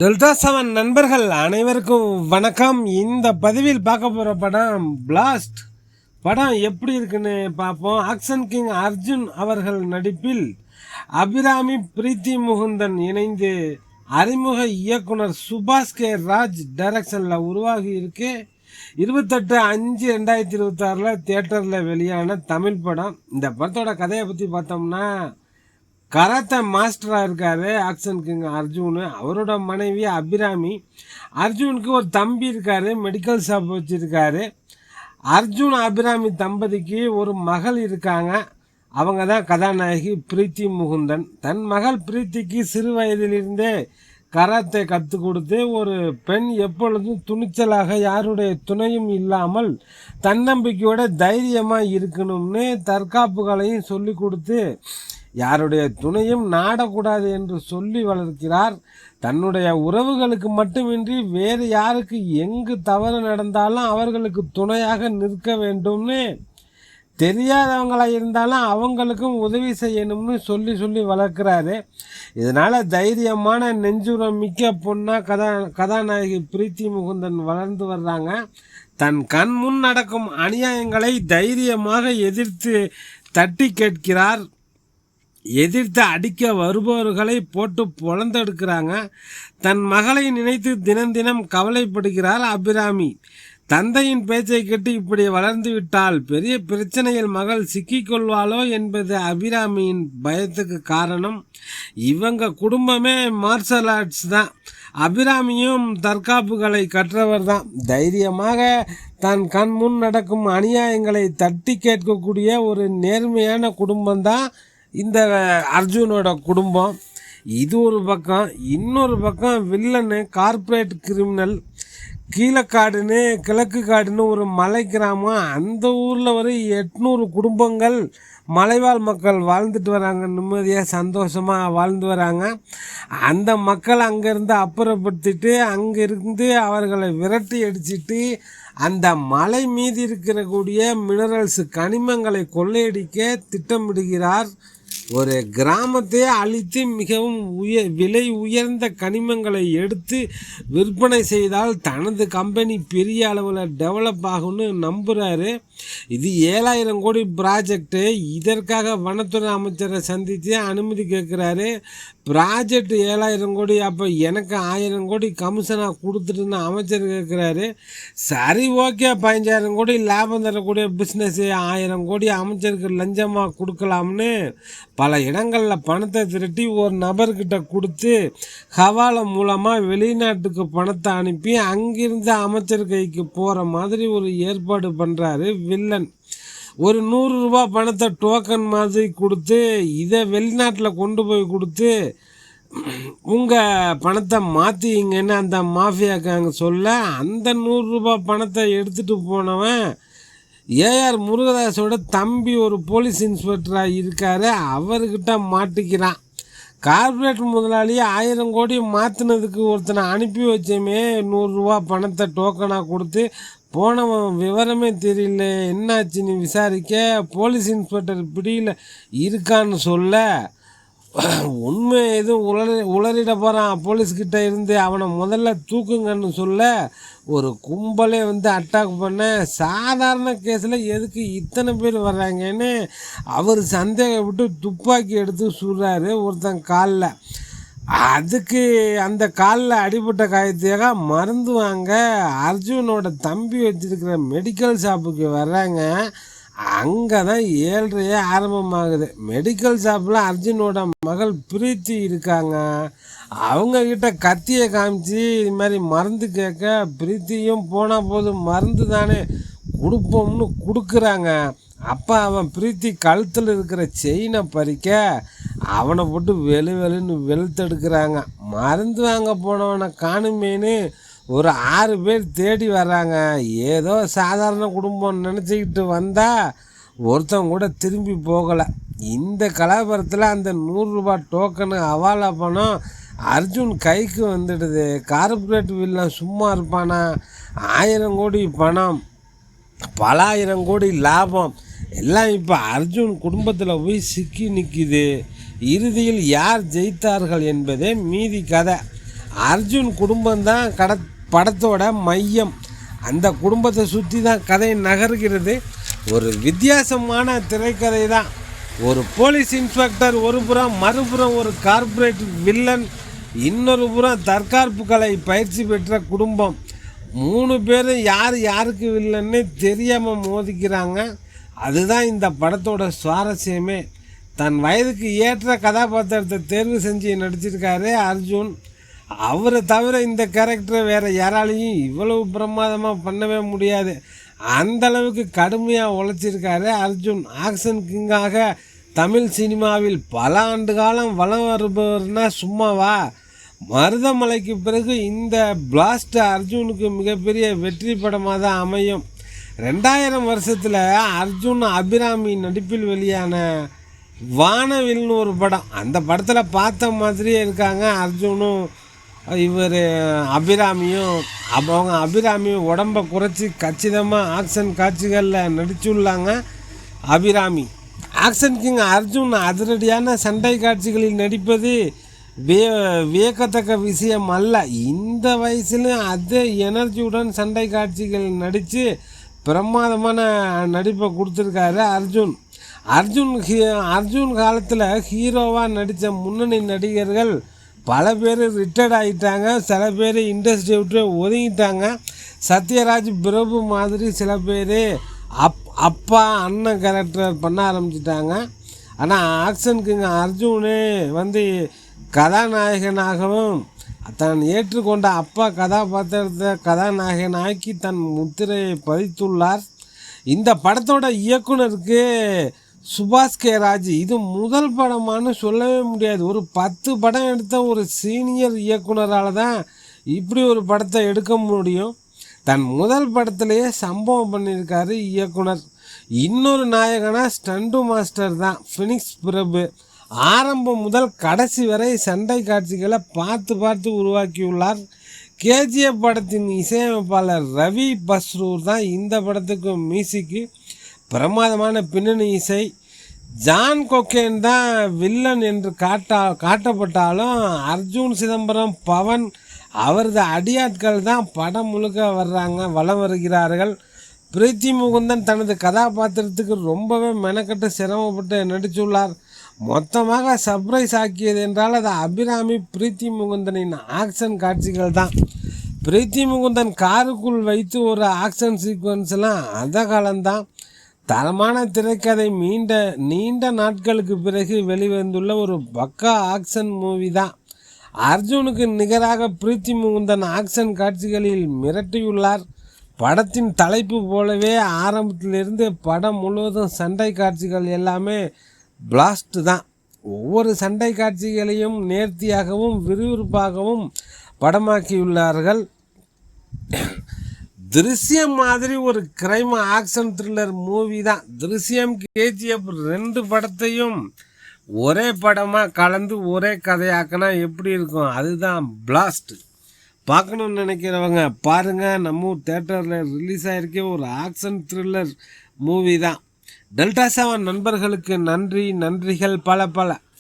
Delta 7 நண்பர்கள் அனைவருக்கும் வணக்கம். இந்த பதிவில் பார்க்க போகிற படம் பிளாஸ்ட். படம் எப்படி இருக்குன்னு பார்ப்போம். ஆக்ஷன் கிங் அர்ஜுன் அவர்கள் நடிப்பில் அபிராமி பிரீத்தி முகுந்தன் இணைந்து அறிமுக இயக்குனர் சுபாஷ் கே ராஜ் டைரக்ஷனில் உருவாகி இருக்கு. 28/5/2026 தியேட்டரில் வெளியான தமிழ் படம். இந்த படத்தோட கதையை பற்றி பார்த்தோம்னா, கராத்தே மாஸ்டராக இருக்கார் ஆக்ஷன் கிங் அர்ஜுன். அவரோட மனைவி அபிராமி. அர்ஜுனுக்கு ஒரு தம்பி இருக்கார், மெடிக்கல் ஷாப் வச்சுருக்காரு. அர்ஜுன் அபிராமி தம்பதிக்கு ஒரு மகள் இருக்காங்க. அவங்க தான் கதாநாயகி பிரீத்தி முகுந்தன். தன் மகள் பிரீத்திக்கு சிறு வயதிலிருந்தே கராத்தே கற்றுக் கொடுத்து, ஒரு பெண் எப்பொழுதும் துணிச்சலாக யாருடைய துணையும் இல்லாமல் தன்னம்பிக்கையோட தைரியமாக இருக்கணும்னு தற்காப்புகளையும் சொல்லி கொடுத்து யாருடைய துணையும் நாடக்கூடாது என்று சொல்லி வளர்க்கிறார். தன்னுடைய உறவுகளுக்கு மட்டுமின்றி வேறு யாருக்கு எங்கு தவறு நடந்தாலும் அவர்களுக்கு துணையாக நிற்க வேண்டும்னு, தெரியாதவங்களாக இருந்தாலும் அவங்களுக்கும் உதவி செய்யணும்னு சொல்லி சொல்லி வளர்க்குறாரு. இதனால் தைரியமான நெஞ்சுரம் மிக்க பொண்ணாக கதாநாயகி பிரீத்தி முகுந்தன் வளர்ந்து வர்றாங்க. தன் கண் முன் நடக்கும் அநியாயங்களை தைரியமாக எதிர்த்து தட்டி கேட்கிறார். எதிர்த்து அடிக்க வருபவர்களை போட்டு பொழந்தெடுக்கிறாங்க. தன் மகளை நினைத்து தினம் தினம் கவலைப்படுகிறார் அபிராமி. தந்தையின் பேச்சை கேட்டு இப்படி வளர்ந்து விட்டால் பெரிய பிரச்சனையில் மகள் சிக்கிக்கொள்வாளோ என்பது அபிராமியின் பயத்துக்கு காரணம். இவங்க குடும்பமே மார்ஷல் ஆர்ட்ஸ் தான். அபிராமியும் தற்காப்புகளை கற்றவர் தான். தைரியமாக தன் கண் முன் நடக்கும் அநியாயங்களை தட்டி கேட்கக்கூடிய ஒரு நேர்மையான குடும்பம்தான் இந்த அர்ஜுனோட குடும்பம். இது ஒரு பக்கம். இன்னொரு பக்கம் வில்லனு கார்ப்பரேட் கிரிமினல். கீழக்காடுன்னு கிழக்கு காடுன்னு ஒரு மலை கிராமம். அந்த ஊரில் ஒரு 800 குடும்பங்கள் மலைவாழ் மக்கள் வாழ்ந்துட்டு வராங்க. நிம்மதியாக சந்தோஷமாக வாழ்ந்து வராங்க. அந்த மக்கள் அங்கேருந்து அப்புறப்படுத்திட்டு அங்கேருந்து அவர்களை விரட்டி அடிச்சிட்டு அந்த மலை மீது இருக்கக்கூடிய மினரல்ஸ் கனிமங்களை கொள்ளையடிக்க திட்டமிடுகிறார். ஒரு கிராமத்தை அழித்து மிகவும் விலை உயர்ந்த கனிமங்களை எடுத்து விற்பனை செய்தால் தனது கம்பெனி பெரிய அளவில் டெவலப் ஆகும்னு நம்புகிறாரு. இது 7000 கோடி ப்ராஜெக்டு. இதற்காக வனத்துறை அமைச்சரை சந்தித்து அனுமதி கேட்குறாரு. ப்ராஜெக்ட் 7000 கோடி, அப்போ எனக்கு 1000 கோடி கமிஷனாக கொடுத்துட்டுன்னு அமைச்சர் கேட்குறாரு. சரி, ஓகே, 15,000 கோடி லாபம் தரக்கூடிய பிஸ்னஸ்ஸு, 1000 கோடி அமைச்சருக்கு லஞ்சமாக கொடுக்கலாம்னு பல இடங்களில் பணத்தை திரட்டி ஒரு நபர்கிட்ட கொடுத்து ஹவாலா மூலமாக வெளிநாட்டுக்கு பணத்தை அனுப்பி அங்கிருந்து அமைச்சர் கைக்கு போகிற மாதிரி ஒரு ஏற்பாடு பண்ணுறாரு வில்லன். ஒரு 100 ரூபா பணத்தை டோக்கன் மாதிரி கொடுத்து இதை வெளிநாட்டில் கொண்டு போய் கொடுத்து உங்கள் பணத்தை மாற்றிங்கன்னு அந்த மாஃபியாக்காங்க சொல்ல, அந்த 100 ரூபா பணத்தை எடுத்துகிட்டு போனவன் ஏஆர் முருகதாஸோட தம்பி ஒரு போலீஸ் இன்ஸ்பெக்டராக இருக்கார். அவர்கிட்ட மாட்டிக்கிறான். கார்ப்பரேட் முதலாளி 1000 கோடி மாற்றினதுக்கு ஒருத்தனை அனுப்பி வச்சோமே 100 ரூபா பணத்தை டோக்கனாக கொடுத்து போனவன் விவரமே தெரியல. என்னாச்சுன்னு விசாரிக்க போலீஸ் இன்ஸ்பெக்டர் பிடியில் இருக்கான்னு சொல்ல, உண்மை எதுவும் உளறிட போகிறான் போலீஸ்கிட்ட இருந்து. அவனை முதல்ல தூக்குங்கன்னு சொல்ல ஒரு கும்பலே அட்டாக் பண்ண, சாதாரண கேஸில் எதுக்கு இத்தனை பேர் வர்றாங்கன்னு அவர் சந்தேகப்பட்டு துப்பாக்கி எடுத்து சுடுறாரு ஒருத்தன் காலில். அதுக்கு அந்த காலில் அடிபட்ட காயத்துக்காக மருந்து வாங்க அர்ஜுனோட தம்பி வச்சிருக்கிற மெடிக்கல் ஷாப்புக்கு வர்றாங்க. அங்கே தான் 7:30 ஆரம்பமாகுது. மெடிக்கல் ஷாப்பில் அர்ஜுனோட மகள் பிரீத்தி இருக்காங்க. அவங்கக்கிட்ட கத்தியை காமிச்சு இது மாதிரி மருந்து கேட்க, பிரீத்தியும் போனால் போது மருந்து தானே கொடுப்போம்னு கொடுக்குறாங்க. அப்போ அவன் பிரீத்தி கழுத்தில் இருக்கிற செயினை பறிக்க அவனை போட்டு வெளுன்னு வெளுத்தெடுக்கிறாங்க. மருந்து வாங்க போனவனை காணுமேனு ஒரு 6 பேர் தேடி வர்றாங்க. ஏதோ சாதாரண குடும்பம் நினச்சிக்கிட்டு வந்தால் ஒருத்தன் கூட திரும்பி போகலை. இந்த கலாபுரத்தில் அந்த 100 ரூபா டோக்கனு ஹவாலா பணம் அர்ஜுன் கைக்கு வந்துடுது. கார்ப்பரேட் வில்லன் சும்மா இருப்பானா? 1000 கோடி பணம், பல 1000 கோடி லாபம் எல்லாம் இப்போ அர்ஜுன் குடும்பத்தில் போய் சிக்கி நிற்கிது. இறுதியில் யார் ஜெயித்தார்கள் என்பதே மீதி கதை. அர்ஜுன் குடும்பம்தான் படத்தோட மையம். அந்த குடும்பத்தை சுற்றி தான் கதை நகர்கிறது. ஒரு வித்தியாசமான திரைக்கதை தான். ஒரு போலீஸ் இன்ஸ்பெக்டர் ஒரு புறம், மறுபுறம் ஒரு கார்ப்பரேட் வில்லன், இன்னொரு புறம் தற்காப்பு கலை பயிற்சி பெற்ற குடும்பம். 3 பேரும் யார் யாருக்கு வில்லன்னு தெரியாமல் மோதிக்கிறாங்க. அதுதான் இந்த படத்தோட சுவாரஸ்யமே. தன் வயதுக்கு ஏற்ற கதாபாத்திரத்தை தேர்வு செஞ்சு நடிச்சிருக்காரு அர்ஜுன். அவரை தவிர இந்த கேரக்டரை வேறு யாராலையும் இவ்வளவு பிரமாதமாக பண்ணவே முடியாது. அந்தளவுக்கு கடுமையாக உழைச்சிருக்காரு அர்ஜுன். ஆக்ஷன் கிங்காக தமிழ் சினிமாவில் பல ஆண்டு காலம் வலம் வருபவர்னா சும்மாவா? மருதமலைக்கு பிறகு இந்த பிளாஸ்ட் அர்ஜுனுக்கு மிகப்பெரிய வெற்றி படமாக தான் அமையும். 2000 வருஷத்தில் அர்ஜுன் அபிராமி நடிப்பில் வெளியான வானவில்னு ஒரு படம். அந்த படத்தில் பார்த்த மாதிரியே இருக்காங்க அர்ஜுனும் அபிராமியும். அவங்க அபிராமியும் உடம்பை குறைச்சி கச்சிதமாக ஆக்ஷன் காட்சிகளில் நடிச்சுள்ளாங்க. அபிராமி ஆக்ஷன் கிங் அர்ஜுன் அதிரடியான சண்டை காட்சிகளில் நடிப்பது வியக்கத்தக்க விஷயம் அல்ல. இந்த வயசுலையும் அதே எனர்ஜியுடன் சண்டை காட்சிகள் நடித்து பிரமாதமான நடிப்பை கொடுத்துருக்காரு அர்ஜுன். அர்ஜுன் காலத்தில் ஹீரோவாக நடித்த முன்னணி நடிகர்கள் பல பேர் ரிட்டையர்ட் ஆகிட்டாங்க. சில பேர் இண்டஸ்ட்ரி விட்டு ஒதுங்கிட்டாங்க. சத்யராஜ், பிரபு மாதிரி சில பேர் அப்பா அண்ணன் கேரக்டர் பண்ண ஆரம்பிச்சிட்டாங்க. ஆனால் ஆக்ஷன் கிங் அர்ஜுனு கதாநாயகனாகவும் தான் ஏற்றுக்கொண்ட அப்பா கதாபாத்திரத்தை கதாநாயகனாக்கி தன் முத்திரையை பதித்துள்ளார். இந்த படத்தோட இயக்குனருக்கு சுபாஷ் கே ராஜ். இது முதல் படமானு சொல்லவே முடியாது. ஒரு 10 படம் எடுத்த ஒரு சீனியர் இயக்குனரால் தான் இப்படி ஒரு படத்தை எடுக்க முடியும். தன் முதல் படத்திலேயே சம்பவம் பண்ணியிருக்காரு இயக்குனர். இன்னொரு நாயகனா ஸ்டண்டு மாஸ்டர் தான் ஃபினிக்ஸ் பிரபு. ஆரம்பம் முதல் கடைசி வரை சண்டை காட்சிகளை பார்த்து உருவாக்கியுள்ளார். கேஜிஎஃப் படத்தின் இசையமைப்பாளர் ரவி பஸ்ரூர் தான் இந்த படத்துக்கு மியூசிக்கு. பிரமாதமான பின்னணி இசை. ஜான் கொக்கேன் தான் வில்லன் என்று காட்டப்பட்டாலும் அர்ஜுன் சிதம்பரம், பவன் அவரது அடியாட்கள் தான் படம் முழுக்க வலம் வருகிறார்கள். பிரீத்தி முகுந்தன் தனது கதாபாத்திரத்துக்கு ரொம்பவே மெனக்கட்டு சிரமப்பட்டு நடித்துள்ளார். மொத்தமாக சர்ப்ரைஸ் ஆக்கியது என்றால் அது அபிராமி பிரீத்தி முகுந்தனின் ஆக்ஷன் காட்சிகள் தான். பிரீத்தி முகுந்தன் காருக்குள் வைத்து ஒரு ஆக்ஷன் சீக்வன்ஸ்லாம் அந்த காலம்தான். தரமான திரைக்கதை. நீண்ட நாட்களுக்கு பிறகு வெளிவந்துள்ள ஒரு பக்கா ஆக்ஷன் மூவி தான். அர்ஜுனுக்கு நிகராக பிரீத்தி முகுந்தன் ஆக்ஷன் காட்சிகளில் மிரட்டியுள்ளார். படத்தின் தலைப்பு போலவே ஆரம்பத்திலிருந்து படம் முழுவதும் சண்டை காட்சிகள் எல்லாமே பிளாஸ்ட் தான். ஒவ்வொரு சண்டை காட்சிகளையும் நேர்த்தியாகவும் விறுவிறுப்பாகவும் படமாக்கியுள்ளார்கள். திருஷ்யம் மாதிரி ஒரு கிரைம் ஆக்ஷன் த்ரில்லர் மூவி தான். திருஷ்யம், கேஜிஎஃப் 2 படத்தையும் ஒரே படமாக கலந்து ஒரே கதையாக்கினா எப்படி இருக்கும்? அதுதான் பிளாஸ்ட். பார்க்கணுன்னு நினைக்கிறவங்க பாருங்கள். நம்ம ஊர் தேட்டரில் ரிலீஸ் ஆகிருக்கே ஒரு ஆக்ஷன் த்ரில்லர் மூவி தான். டெல்டா 7 நண்பர்களுக்கு நன்றிகள் பல.